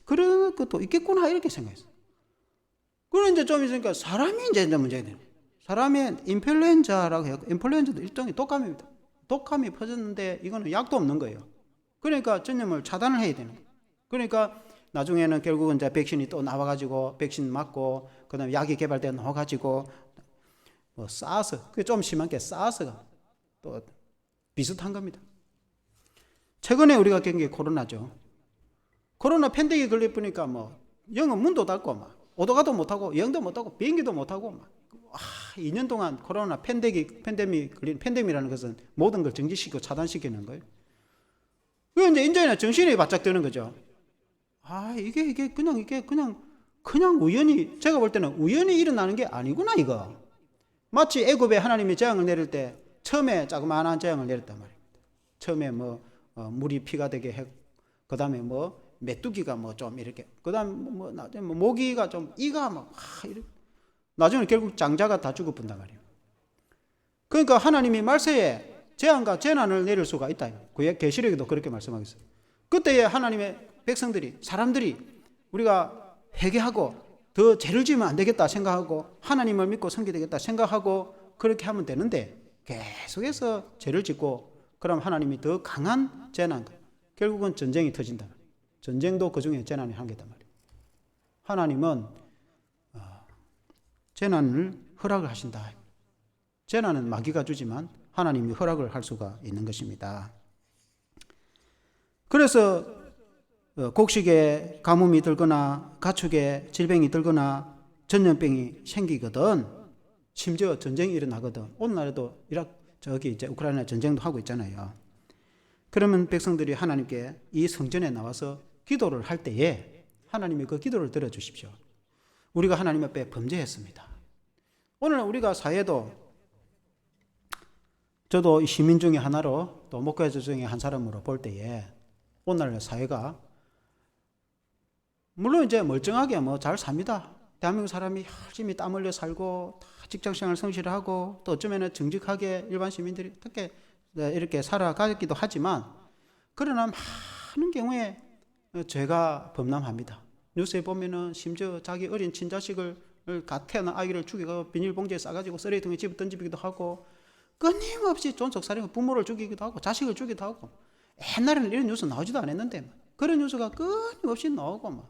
그런 것도 있겠구나 이렇게 생각했어. 그런 이제 좀 있으니까 사람이 이제 문제가 되네. 사람의 인플루엔자라고 해요. 인플루엔자도 일종의 독감입니다. 독감이 퍼졌는데 이거는 약도 없는 거예요. 그러니까 전염을 차단을 해야 되는 거예요. 그러니까 나중에는 결국은 이제 백신이 또 나와가지고 백신 맞고 그다음에 약이 개발돼 나와가지고 뭐 사스 그게 좀 심한 게 사스가 또 비슷한 겁니다. 최근에 우리가 겪은 게 코로나죠. 코로나 팬데믹이 걸려보니까 뭐 영어 문도 닫고 막 오도가도 못하고 여행도 못하고 비행기도 못하고 막 2년 동안 코로나 팬데믹 걸린 팬데믹이라는 것은 모든 걸 정지시키고 차단시키는 거예요. 그 이제 인자이나 정신이 바짝 드는 거죠. 이게 그냥 우연히 제가 볼 때는 우연히 일어나는 게 아니구나 이거. 마치 애굽에 하나님이 재앙을 내릴 때 처음에 자그마한 재앙을 내렸단 말입니다. 처음에 뭐 물이 피가 되게 했고 그다음에 뭐 메뚜기가 뭐 좀 이렇게 그다음 뭐 모기가 좀 이가 막 이렇게 나중에 결국 장자가 다 죽어본단 말이에요. 그러니까 하나님이 말세에 재앙과 재난을 내릴 수가 있다. 계시록에도 그렇게 말씀하겠어요. 그때에 하나님의 백성들이 사람들이 우리가 회개하고 더 죄를 지으면 안 되겠다 생각하고 하나님을 믿고 섬기게 되겠다 생각하고 그렇게 하면 되는데 계속해서 죄를 짓고 그럼 하나님이 더 강한 재난 결국은 전쟁이 터진다. 전쟁도 그 중에 재난이 한 개단 말이에요. 하나님은 재난을 허락을 하신다. 재난은 마귀가 주지만 하나님이 허락을 할 수가 있는 것입니다. 그래서 곡식에 가뭄이 들거나 가축에 질병이 들거나 전염병이 생기거든 심지어 전쟁이 일어나거든 오늘날에도 저기 이제 우크라이나 전쟁도 하고 있잖아요. 그러면 백성들이 하나님께 이 성전에 나와서 기도를 할 때에 하나님이 그 기도를 들어주십시오. 우리가 하나님 앞에 범죄했습니다. 오늘 우리가 사회도 저도 시민 중에 하나로 또 목회자 중에 한 사람으로 볼 때에 오늘날 사회가 물론 이제 멀쩡하게 뭐 잘 삽니다. 대한민국 사람이 열심히 땀 흘려 살고 다 직장생활 성실하고 또 어쩌면 정직하게 일반 시민들이 어떻게 이렇게 살아가기도 하지만 그러나 많은 경우에 죄가 범람합니다. 뉴스에 보면은 심지어 자기 어린 친자식을 갓 태어난 아이를 죽이고 비닐봉지에 싸가지고 쓰레기통에 집어 던지기도 하고 끊임없이 존속살인 부모를 죽이기도 하고 자식을 죽이기도 하고 옛날에는 이런 뉴스 나오지도 않았는데 그런 뉴스가 끊임없이 나오고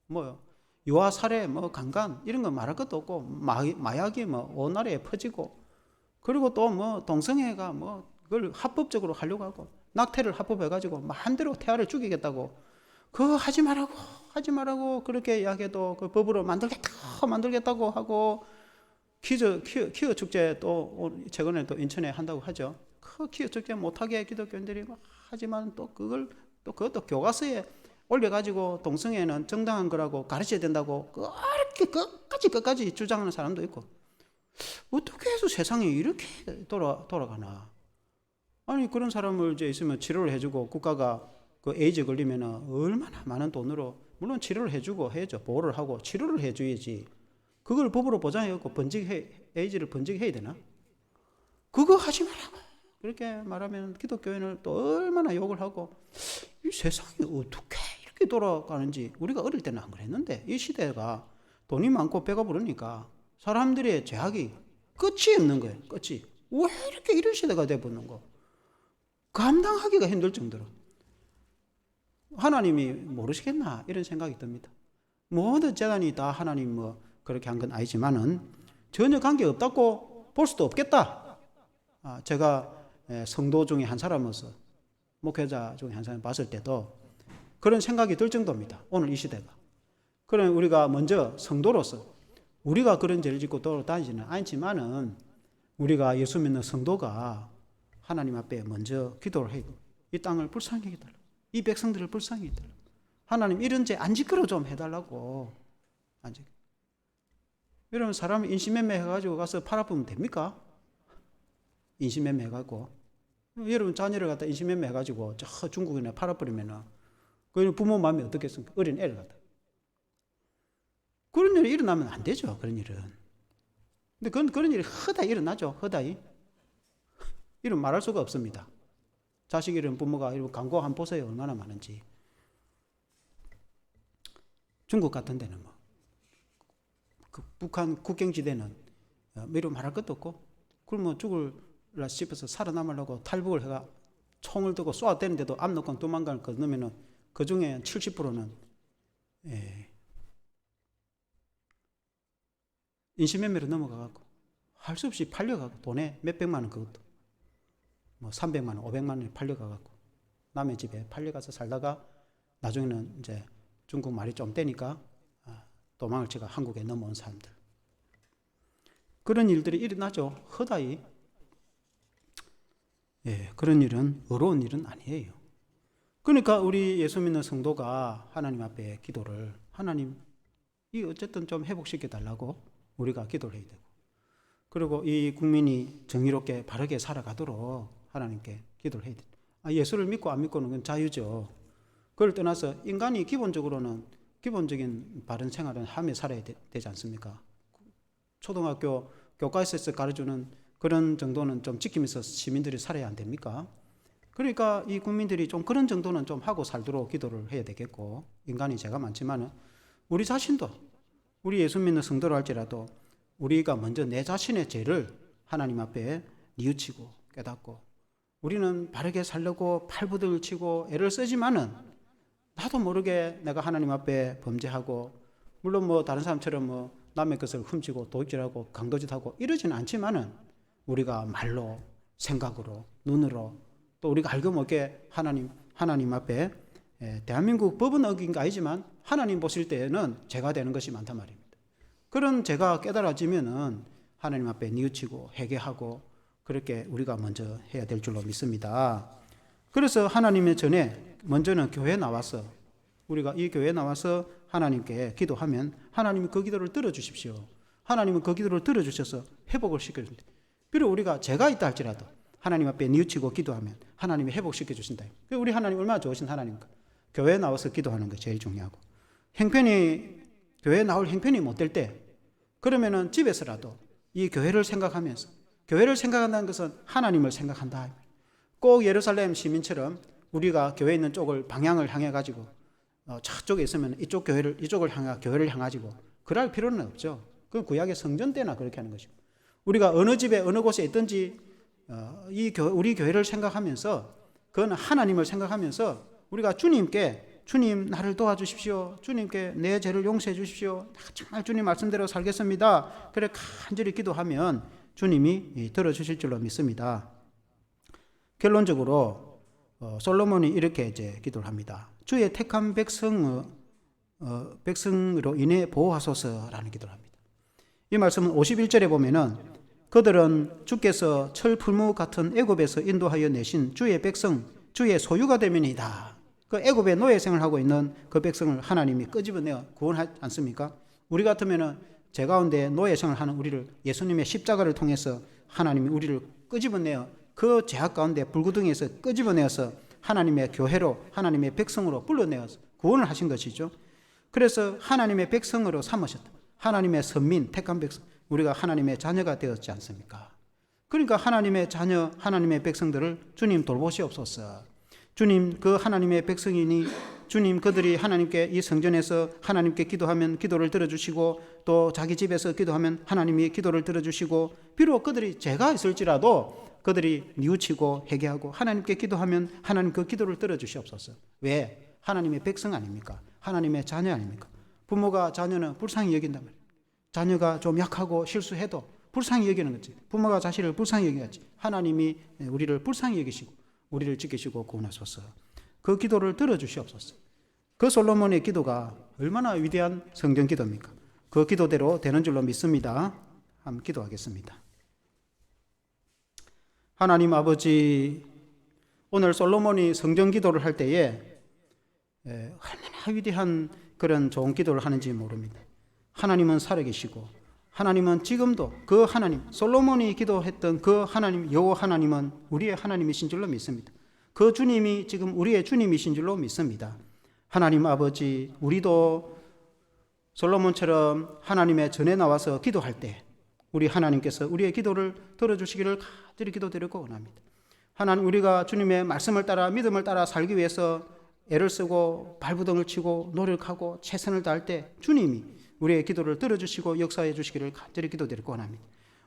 뭐요 유아 살해 강간 이런 거 말할 것도 없고 마약이 온 나라에 퍼지고 그리고 또 동성애가 그걸 합법적으로 하려고 하고 낙태를 합법해가지고 마음대로 태아를 죽이겠다고 그거 하지 말라고 그렇게 이야기해도 그 법으로 만들겠다고 하고 퀴어 축제 또 최근에 또 인천에 한다고 하죠. 그 퀴어 축제 못하게 기독교인들이 하지만 또 그것도 교과서에 올려가지고 동성애는 정당한 거라고 가르쳐야 된다고 그렇게 끝까지 주장하는 사람도 있고 어떻게 해서 세상이 이렇게 돌아가나. 아니 그런 사람을 이제 있으면 치료를 해주고 국가가 그 에이즈 걸리면 얼마나 많은 돈으로 물론 치료를 해주고 해야죠. 보호를 하고 치료를 해줘야지. 그걸 법으로 보장해갖고 에이즈를 번직해야 되나? 그거 하지 말라고. 그렇게 말하면 기독교인을 또 얼마나 욕을 하고 이 세상이 어떻게 이렇게 돌아가는지 우리가 어릴 때는 안 그랬는데 이 시대가 돈이 많고 배가 부르니까 사람들의 죄악이 끝이 없는 거예요. 끝이. 왜 이렇게 이런 시대가 돼버리는 거? 감당하기가 힘들 정도로. 하나님이 모르시겠나 이런 생각이 듭니다. 모든 재난이 다 하나님 그렇게 한 건 아니지만은 전혀 관계 없다고 볼 수도 없겠다. 제가 성도 중에 한 사람으로서, 목회자 중에 한 사람 봤을 때도 그런 생각이 들 정도입니다. 오늘 이 시대가. 그럼 우리가 먼저 성도로서 우리가 그런 죄를 짓고 돌아다니지는 않지만은 우리가 예수 믿는 성도가 하나님 앞에 먼저 기도를 해야 돼요. 이 땅을 불쌍히 해달라고. 이 백성들을 불쌍히 해달라고. 하나님 이런 죄 안 짓도록 좀 해달라고. 안 짓. 여러분 사람이 인신매매 해가지고 가서 팔 아프면 됩니까? 인신매매 해가지고. 여러분 자녀를 갖다 인신매매 해가지고 저 중국인에 팔아버리면은 그 부모 마음이 어떻겠습니까? 어린 애를 갖다. 그런 일이 일어나면 안 되죠. 그런 일은. 근데 그런 일이 허다히 일어나죠. 허다히. 이런 말할 수가 없습니다. 자식 이름 부모가 이런 광고 한번 보세요. 얼마나 많은지. 중국 같은 데는 뭐, 그 북한 국경지대는 미루 말할 것도 없고, 그러면 죽을라 싶어서 살아남으려고 탈북을 해가 총을 들고 쏘아대는데도 압록강 도망가는 거 넣으면은 그 중에 70%는 인신매매로 넘어가갖고 할 수 없이 팔려가고 돈에 몇백만 원 그것도 뭐 300만 원, 500만 원에 팔려가갖고 남의 집에 팔려가서 살다가 나중에는 이제 중국 말이 좀 되니까 도망을 치가 한국에 넘어온 사람들. 그런 일들이 일어나죠. 허다히. 그런 일은 어려운 일은 아니에요. 그러니까 우리 예수 믿는 성도가 하나님 앞에 기도를 하나님 이 어쨌든 좀 회복시켜 달라고 우리가 기도를 해야 되고, 그리고 이 국민이 정의롭게 바르게 살아가도록 하나님께 기도를 해야 돼요. 예수를 믿고 안 믿고는 그건 자유죠. 그걸 떠나서 인간이 기본적으로는 기본적인 바른 생활은 하며 살아야 되지 않습니까? 초등학교 교과서에서 가르쳐주는 그런 정도는 좀 지키면서 시민들이 살아야 안 됩니까? 그러니까 이 국민들이 좀 그런 정도는 좀 하고 살도록 기도를 해야 되겠고, 인간이 죄가 많지만은 우리 자신도 우리 예수 믿는 성도로 할지라도 우리가 먼저 내 자신의 죄를 하나님 앞에 뉘우치고 깨닫고, 우리는 바르게 살려고 팔부들 치고 애를 쓰지만은 나도 모르게 내가 하나님 앞에 범죄하고, 물론 뭐 다른 사람처럼 뭐 남의 것을 훔치고 도둑질하고 강도짓하고 이러지는 않지만은 우리가 말로 생각으로 눈으로 또 우리가 알고 모르게 하나님 앞에 대한민국 법은 어긴 거 아니지만 하나님 보실 때에는 죄가 되는 것이 많단 말입니다. 그런 죄가 깨달아지면은 하나님 앞에 뉘우치고 회개하고 그렇게 우리가 먼저 해야 될 줄로 믿습니다. 그래서 하나님의 전에 먼저는 교회에 나와서 우리가 이 교회에 나와서 하나님께 기도하면 하나님이 그 기도를 들어주십시오. 하나님은 그 기도를 들어주셔서 회복을 시켜준다. 비록 우리가 죄가 있다 할지라도 하나님 앞에 뉘우치고 기도하면 하나님이 회복시켜 주신다. 우리 하나님 얼마나 좋으신 하나님입니까? 교회에 나와서 기도하는 게 제일 중요하고, 교회에 나올 형편이 못 될 때 그러면은 집에서라도 이 교회를 생각하면서, 교회를 생각한다는 것은 하나님을 생각한다. 꼭 예루살렘 시민처럼 우리가 교회에 있는 쪽을 방향을 향해 가지고 저쪽에 있으면 이쪽을 향해 교회를 향하지고 그럴 필요는 없죠. 그건 구약의 성전 때나 그렇게 하는 것이고, 우리가 어느 집에 어느 곳에 있든지 우리 교회를 생각하면서, 그건 하나님을 생각하면서 우리가 주님 나를 도와주십시오. 주님께 내 죄를 용서해 주십시오. 정말 주님 말씀대로 살겠습니다. 그래 간절히 기도하면 주님이 들어주실 줄로 믿습니다. 결론적으로 솔로몬이 이렇게 이제 기도를 합니다. 주의 택한 백성으로 인해 보호하소서라는 기도를 합니다. 이 말씀은 51절에 보면은 그들은 주께서 철풀무 같은 애굽에서 인도하여 내신 주의 백성, 주의 소유가 되면이다. 그 애굽의 노예 생활하고 있는 그 백성을 하나님이 끄집어내어 구원하지 않습니까? 우리 같으면은 죄 가운데 노예 생활하는 우리를 예수님의 십자가를 통해서 하나님이 우리를 끄집어내어 그 죄악 가운데 불구덩이에서 끄집어내어서 하나님의 교회로, 하나님의 백성으로 불러내어서 구원을 하신 것이죠. 그래서 하나님의 백성으로 삼으셨다. 하나님의 선민, 택한 백성, 우리가 하나님의 자녀가 되었지 않습니까? 그러니까 하나님의 자녀, 하나님의 백성들을 주님 돌보시옵소서. 주님, 그 하나님의 백성이니 주님, 그들이 하나님께 이 성전에서 하나님께 기도하면 기도를 들어주시고, 또 자기 집에서 기도하면 하나님이 기도를 들어주시고, 비록 그들이 죄가 있을지라도 그들이 뉘우치고 회개하고 하나님께 기도하면 하나님 그 기도를 들어주시옵소서. 왜? 하나님의 백성 아닙니까? 하나님의 자녀 아닙니까? 부모가 자녀는 불쌍히 여긴단 말이에요. 자녀가 좀 약하고 실수해도 불쌍히 여기는 거지. 부모가 자식을 불쌍히 여기겠지. 하나님이 우리를 불쌍히 여기시고 우리를 지키시고 구원하소서. 그 기도를 들어주시옵소서. 그 솔로몬의 기도가 얼마나 위대한 성경 기도입니까? 그 기도대로 되는 줄로 믿습니다. 한번 기도하겠습니다. 하나님 아버지, 오늘 솔로몬이 성경 기도를 할 때에 얼마나 위대한 그런 좋은 기도를 하는지 모릅니다. 하나님은 살아계시고 하나님은 지금도 그 하나님, 솔로몬이 기도했던 그 하나님, 여호와 하나님은 우리의 하나님이신 줄로 믿습니다. 그 주님이 지금 우리의 주님이신 줄로 믿습니다. 하나님 아버지, 우리도 솔로몬처럼 하나님의 전에 나와서 기도할 때 우리 하나님께서 우리의 기도를 들어주시기를 간절히 기도드리고 원합니다. 하나님, 우리가 주님의 말씀을 따라 믿음을 따라 살기 위해서 애를 쓰고 발부둥을 치고 노력하고 최선을 다할 때 주님이 우리의 기도를 들어주시고 역사해 주시기를 간절히 기도드리고 원합니다.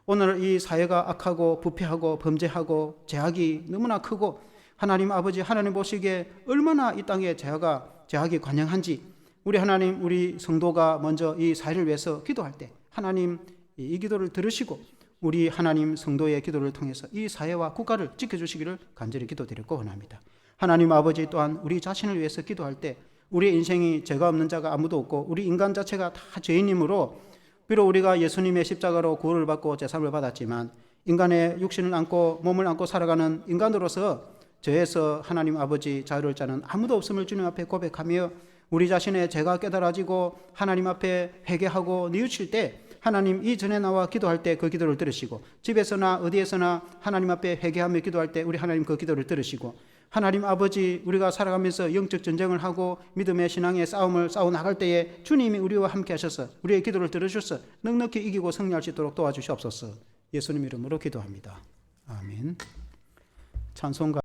오늘 이 사회가 악하고 부패하고 범죄하고 죄악이 너무나 크고 하나님 아버지, 하나님 보시기에 얼마나 이 땅에 죄악이 관영한지 우리 하나님, 우리 성도가 먼저 이 사회를 위해서 기도할 때 하나님 이 기도를 들으시고 우리 하나님 성도의 기도를 통해서 이 사회와 국가를 지켜주시기를 간절히 기도드리고 원합니다. 하나님 아버지, 또한 우리 자신을 위해서 기도할 때 우리의 인생이 죄가 없는 자가 아무도 없고 우리 인간 자체가 다 죄인이므로 비록 우리가 예수님의 십자가로 구원을 받고 제사함을 받았지만 인간의 육신을 안고 몸을 안고 살아가는 인간으로서 죄에서 하나님 아버지 자유를 짜는 아무도 없음을 주님 앞에 고백하며 우리 자신의 죄가 깨달아지고 하나님 앞에 회개하고 뉘우칠 때 하나님 이전에 나와 기도할 때 그 기도를 들으시고 집에서나 어디에서나 하나님 앞에 회개하며 기도할 때 우리 하나님 그 기도를 들으시고 하나님 아버지, 우리가 살아가면서 영적 전쟁을 하고 믿음의 신앙의 싸움을 싸워 나갈 때에 주님이 우리와 함께 하셔서 우리의 기도를 들으셔서 넉넉히 이기고 승리할 수 있도록 도와주시옵소서. 예수님 이름으로 기도합니다. 아멘. 찬송가